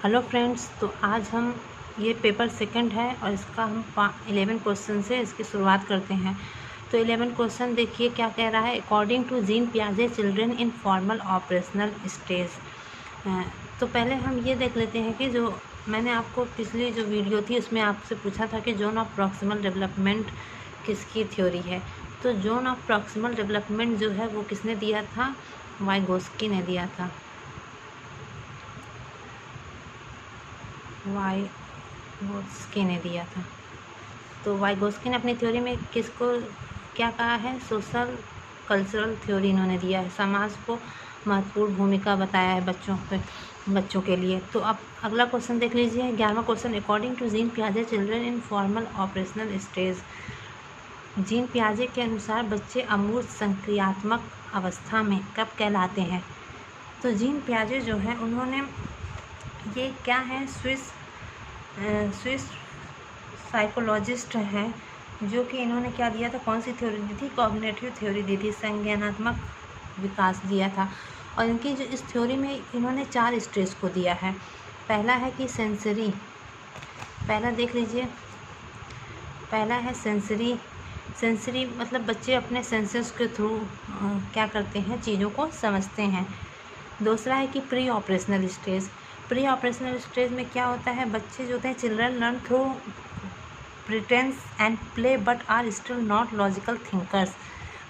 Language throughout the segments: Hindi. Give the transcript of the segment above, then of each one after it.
हेलो फ्रेंड्स, तो आज हम ये पेपर सेकंड है और इसका हम 11 क्वेश्चन से इसकी शुरुआत करते हैं। तो 11 क्वेश्चन देखिए क्या कह रहा है। अकॉर्डिंग टू जीन पियाजे children in formal operational stage. तो पहले हम ये देख लेते हैं कि जो मैंने आपको पिछली जो वीडियो थी उसमें आपसे पूछा था कि जोन ऑफ प्रॉक्सिमल डेवलपमेंट किसकी थ्योरी है। तो जोन ऑफ प्रॉक्सिमल डेवलपमेंट जो है वो किसने दिया था, वाइगोस्की ने दिया था। वाइगोस्की ने दिया था। तो वाइगोस्की ने अपनी थ्योरी में किसको क्या कहा है, सोशल कल्चरल थ्योरी इन्होंने दिया है, समाज को महत्वपूर्ण भूमिका बताया है बच्चों के लिए। तो अब अगला क्वेश्चन देख लीजिए, 11वां क्वेश्चन। अकॉर्डिंग टू जीन पियाजे children in formal operational stage. Jean पियाजे के अनुसार बच्चे अमूर्त संक्रियात्मक अवस्था में कब कहलाते हैं। तो जीन पियाजे जो है उन्होंने ये क्या है, स्विस साइकोलॉजिस्ट हैं, जो कि इन्होंने क्या दिया था, कौन सी थ्योरी दी थी, कॉग्निटिव थ्योरी दी थी, संज्ञानात्मक विकास दिया था। और इनकी जो इस थ्योरी में इन्होंने 4 स्टेज को दिया है। पहला है कि सेंसरी, पहला देख लीजिए, पहला है सेंसरी मतलब बच्चे अपने सेंसेस के थ्रू क्या करते हैं, चीज़ों को समझते हैं। दूसरा है कि pre operational stage. Pre operational stage में क्या होता है, बच्चे जो होते हैं children learn through pretence and play but are still not logical thinkers.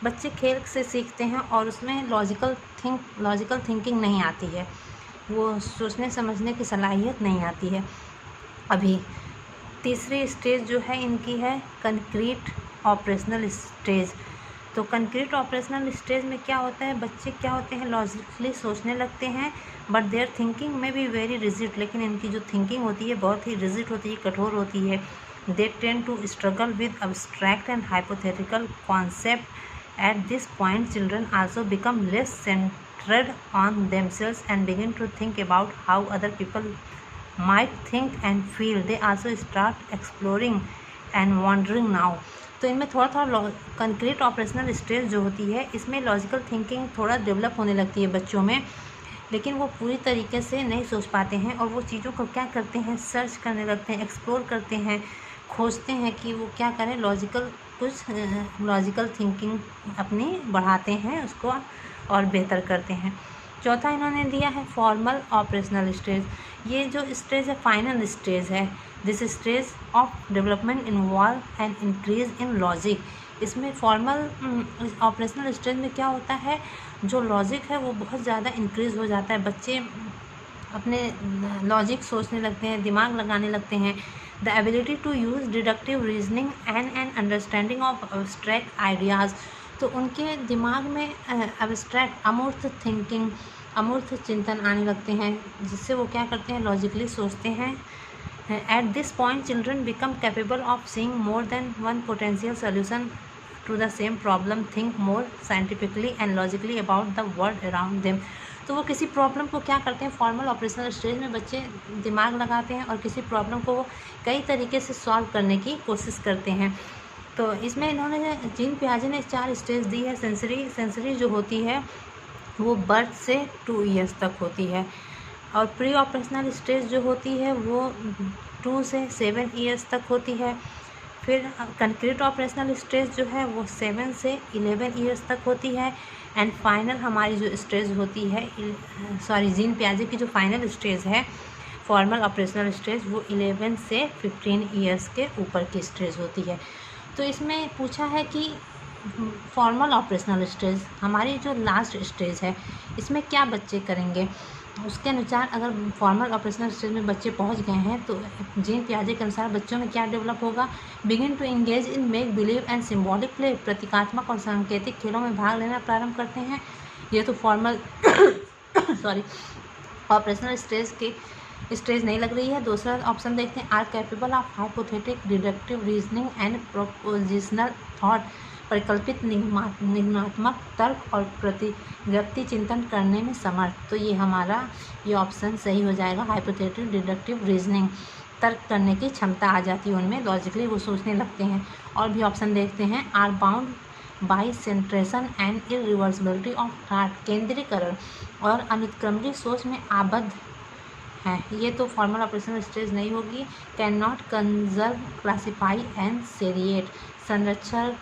बच्चे खेल से सीखते हैं और उसमें लॉजिकल थिंकिंग नहीं आती है, वो सोचने समझने की सलाहियत नहीं आती है अभी। तीसरी स्टेज जो है इनकी है कंक्रीट ऑपरेशनल स्टेज। तो कंक्रीट ऑपरेशनल स्टेज में क्या होता है, बच्चे क्या होते हैं, लॉजिकली सोचने लगते हैं बट देयर थिंकिंग में भी वेरी रिजिड, लेकिन इनकी जो थिंकिंग होती है बहुत ही रिजिड होती है, कठोर होती है। They tend to struggle with abstract and hypothetical concept. At this point children also become less centred on themselves and begin to think about how other people might think and feel. They also start exploring and wondering now. तो इनमें थोड़ा कंक्रीट ऑपरेशनल स्टेज जो होती है इसमें लॉजिकल थिंकिंग थोड़ा डेवलप होने लगती है बच्चों में, लेकिन वो पूरी तरीके से नहीं सोच पाते हैं और वो चीज़ों को क्या करते हैं, सर्च करने लगते हैं, एक्सप्लोर करते हैं, खोजते हैं कि वो क्या करें, लॉजिकल थिंकिंग अपनी बढ़ाते हैं, उसको और बेहतर करते हैं। चौथा इन्होंने दिया है फॉर्मल ऑपरेशनल स्टेज। ये जो स्टेज है फाइनल स्टेज है। This stage of development involve and increase in logic. इसमें फॉर्मल ऑपरेशनल स्टेज में क्या होता है, जो लॉजिक है वो बहुत ज़्यादा इंक्रीज हो जाता है, बच्चे अपने लॉजिक सोचने लगते हैं, दिमाग लगाने लगते हैं। The ability to use deductive reasoning and an understanding of abstract ideas. तो उनके दिमाग में एब्स्ट्रैक्ट अमूर्त चिंतन आने लगते हैं, जिससे वो क्या करते हैं, लॉजिकली सोचते हैं। At this point children become capable of seeing more than one potential solution to the same problem, think more scientifically and logically about the world around them. तो वो किसी प्रॉब्लम को क्या करते हैं, फॉर्मल ऑपरेशनल स्टेज में बच्चे दिमाग लगाते हैं और किसी प्रॉब्लम को वो कई तरीके से सॉल्व करने की कोशिश करते हैं। तो इसमें इन्होंने जीन पियाजे ने 4 स्टेज दी है। सेंसरी जो होती है वो बर्थ से 2 ईयर्स तक होती है, और प्री ऑपरेशनल स्टेज जो होती है वो 2 से 7 ईयर्स तक होती है। फिर कंक्रीट ऑपरेशनल स्टेज जो है वो 7 से 11 ईयर्स तक होती है। एंड फाइनल हमारी जो स्टेज होती है, जीन पियाजे की जो फाइनल स्टेज है फॉर्मल ऑपरेशनल स्टेज, वो 11 से 15 ईयर्स के ऊपर की स्टेज होती है। तो इसमें पूछा है कि फॉर्मल ऑपरेशनल स्टेज हमारी जो लास्ट स्टेज है, इसमें क्या बच्चे करेंगे। उसके अनुसार अगर फॉर्मल ऑपरेशनल स्टेज में बच्चे पहुंच गए हैं तो जीन पियाजे के अनुसार बच्चों में क्या डेवलप होगा, begin to engage in make believe and symbolic play. प्रतीकात्मक और सांकेतिक खेलों में भाग लेना प्रारंभ करते हैं। ये तो फॉर्मल ऑपरेशनल स्टेज नहीं लग रही है। दूसरा ऑप्शन देखते हैं, are capable of hypothetic deductive reasoning and propositional thought. परिकल्पित निगमात्मक तर्क और प्रतिगप्ति चिंतन करने में समर्थ। तो ये हमारा ये ऑप्शन सही हो जाएगा, हाइपोथेटिक डिडक्टिव रीजनिंग। तर्क करने की क्षमता आ जाती है उनमें, लॉजिकली वो सोचने लगते हैं। और भी ऑप्शन देखते हैं, are bound by centration and irreversibility of thought. केंद्रीकरण और अनुत्क्रमणी सोच में आबद्ध हैं। ये तो फॉर्मल ऑपरेशनल स्टेज नहीं होगी। Can not conserve, classify and seriate, संरक्षण,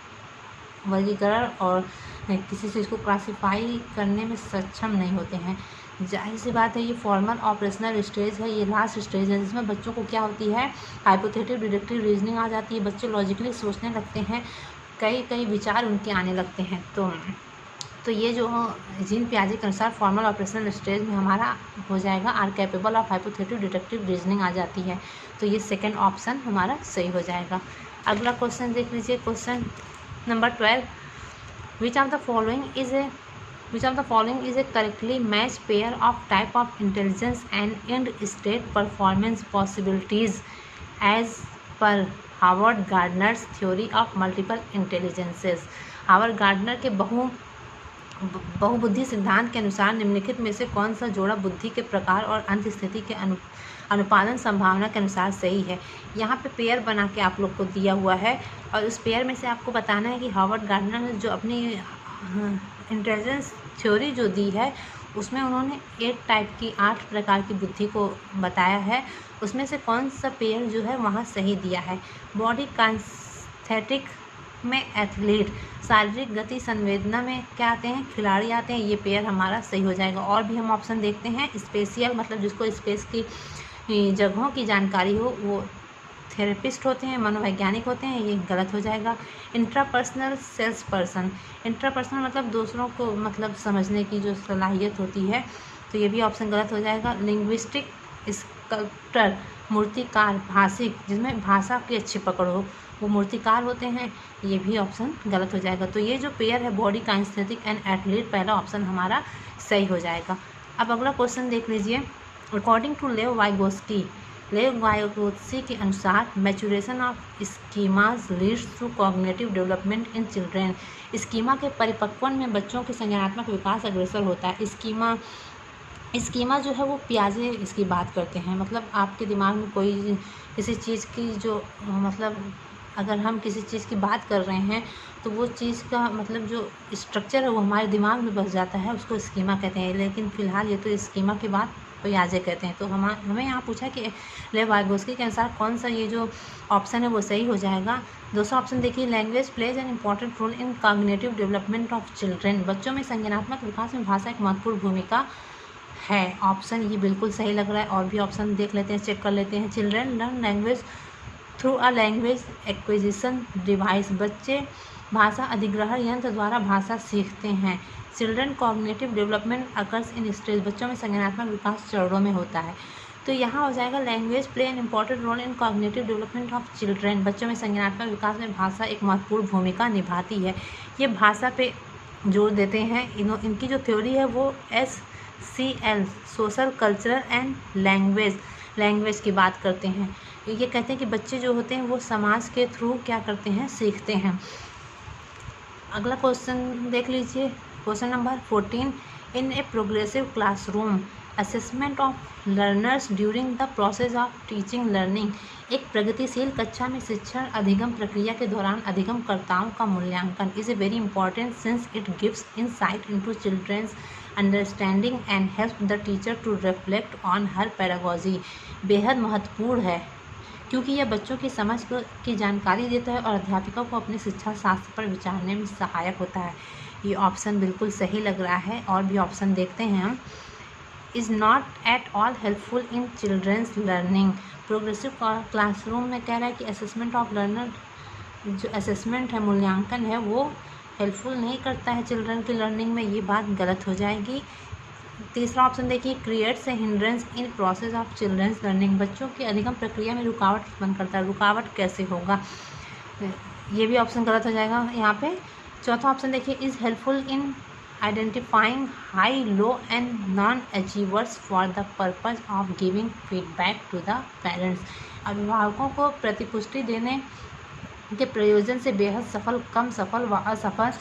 वर्गीकरण और किसी चीज़ को क्लासीफाई करने में सक्षम नहीं होते हैं। जाहिर सी बात है, ये फॉर्मल ऑपरेशनल स्टेज है, ये लास्ट स्टेज है जिसमें बच्चों को क्या होती है, हाइपोथेटिव डिडक्टिव रीजनिंग आ जाती है, बच्चे लॉजिकली सोचने लगते हैं, कई कई विचार उनके आने लगते हैं। तो ये जो जीन पियाजे के अनुसार फॉर्मल ऑपरेशनल स्टेज में हमारा हो जाएगा are capable of hypothetical deductive reasoning आ जाती है। तो ये सेकंड ऑप्शन हमारा सही हो जाएगा। अगला क्वेश्चन देख लीजिए, question number 12, which of the following is a correctly matched pair of type of intelligence and end state performance possibilities as per Howard Gardner's theory of multiple intelligences. Howard Gardner के बहुबुद्धि सिद्धांत के अनुसार निम्नलिखित में से कौन सा जोड़ा बुद्धि के प्रकार और अंत स्थिति के अनुपालन संभावना के अनुसार सही है। यहाँ पे पेयर बना के आप लोग को दिया हुआ है और उस पेयर में से आपको बताना है कि हावर्ड गार्डनर ने जो अपनी इंटेलिजेंस थ्योरी जो दी है उसमें उन्होंने 8 प्रकार की बुद्धि को बताया है, उसमें से कौन सा पेयर जो है वहाँ सही दिया है। बॉडी काइनेस्थेटिक में एथलीट, शारीरिक गति संवेदना में क्या आते हैं, खिलाड़ी आते हैं, ये पेयर हमारा सही हो जाएगा। और भी हम ऑप्शन देखते हैं, स्पेशियल मतलब जिसको स्पेस की जगहों की जानकारी हो वो थेरेपिस्ट होते हैं, मनोवैज्ञानिक होते हैं, ये गलत हो जाएगा। इंट्रापर्सनल सेल्स पर्सन, इंट्रापर्सनल मतलब दूसरों को मतलब समझने की जो सलाहियत होती है, तो ये भी ऑप्शन गलत हो जाएगा। लिंग्विस्टिक स्कल्प्टर, मूर्तिकार, भाषिक जिसमें भाषा की अच्छी पकड़ हो वो मूर्तिकार होते हैं, ये भी ऑप्शन गलत हो जाएगा। तो ये जो पेयर है बॉडी काइनेस्थेटिक एंड एथलीट, पहला ऑप्शन हमारा सही हो जाएगा। अब अगला क्वेश्चन देख लीजिए, अकॉर्डिंग टू लेव वाइगोस्की के अनुसार maturation of schemas leads to cognitive development in children. Schema के परिपक्वन में बच्चों के संज्ञानात्मक विकास अग्रसर होता है। स्कीमा जो है वो पियाजे इसकी बात करते हैं, मतलब आपके दिमाग में कोई किसी चीज़ की जो मतलब अगर हम किसी चीज़ की बात कर रहे हैं तो वो चीज़ का मतलब जो स्ट्रक्चर है वो हमारे दिमाग में बस जाता है, उसको स्कीमा कहते हैं। लेकिन फ़िलहाल ये तो स्कीमा की बात पियाजे कहते हैं। तो हमें यहाँ पूछा कि लेव वाइगोस्की के अनुसार कौन सा ये जो ऑप्शन है वो सही हो जाएगा। दूसरा ऑप्शन देखिए, language plays an important role in cognitive development of children. बच्चों में संज्ञानात्मक विकास में भाषा एक महत्वपूर्ण भूमिका है। ऑप्शन ये बिल्कुल सही लग रहा है। और भी ऑप्शन देख लेते हैं, चेक कर लेते हैं। Children learn language through a language acquisition device, बच्चे भाषा अधिग्रहण यंत्र द्वारा भाषा सीखते हैं। Children cognitive development occurs in stage, बच्चों में संज्ञानात्मक विकास चरणों में होता है। तो यहाँ हो जाएगा language play an important role in cognitive development of children, बच्चों में संज्ञानात्मक विकास में भाषा एक महत्वपूर्ण भूमिका निभाती है। ये भाषा पे जोर देते हैं। इनकी जो थ्योरी है वो SCL social cultural and language की बात करते हैं। ये कहते हैं कि बच्चे जो होते हैं वो समाज के थ्रू क्या करते हैं, सीखते हैं। अगला क्वेश्चन देख लीजिए, question number 14, in a progressive classroom assessment of learners during the process of teaching learning. एक प्रगतिशील कक्षा में शिक्षण अधिगम प्रक्रिया के दौरान अधिगमकर्ताओं का मूल्यांकन is a very important since it gives insight into children's understanding and help the teacher to reflect on her pedagogy. बेहद महत्वपूर्ण है क्योंकि यह बच्चों की समझ की जानकारी देता है और अध्यापिका को अपने शिक्षा शास्त्र पर विचारने में सहायक होता है। ये ऑप्शन बिल्कुल सही लग रहा है। और भी ऑप्शन देखते हैं हम। Is not at all helpful in children's learning. Progressive classroom में कह रहा है कि असेसमेंट ऑफ लर्नर, जो असेसमेंट है, मूल्यांकन है, वो हेल्पफुल नहीं करता है चिल्ड्रन की लर्निंग में, ये बात गलत हो जाएगी। तीसरा ऑप्शन देखिए, creates a hindrance in process of children's learning, बच्चों की अधिगम प्रक्रिया में रुकावट उत्पन्न करता है। रुकावट कैसे होगा, ये भी ऑप्शन गलत हो जाएगा यहाँ पे। चौथा ऑप्शन देखिए, is helpful in identifying high low and non achievers for the purpose of giving feedback to the parents. अभिभावकों को प्रतिपुष्टि देने के प्रयोजन से बेहद सफल, कम सफल व असफल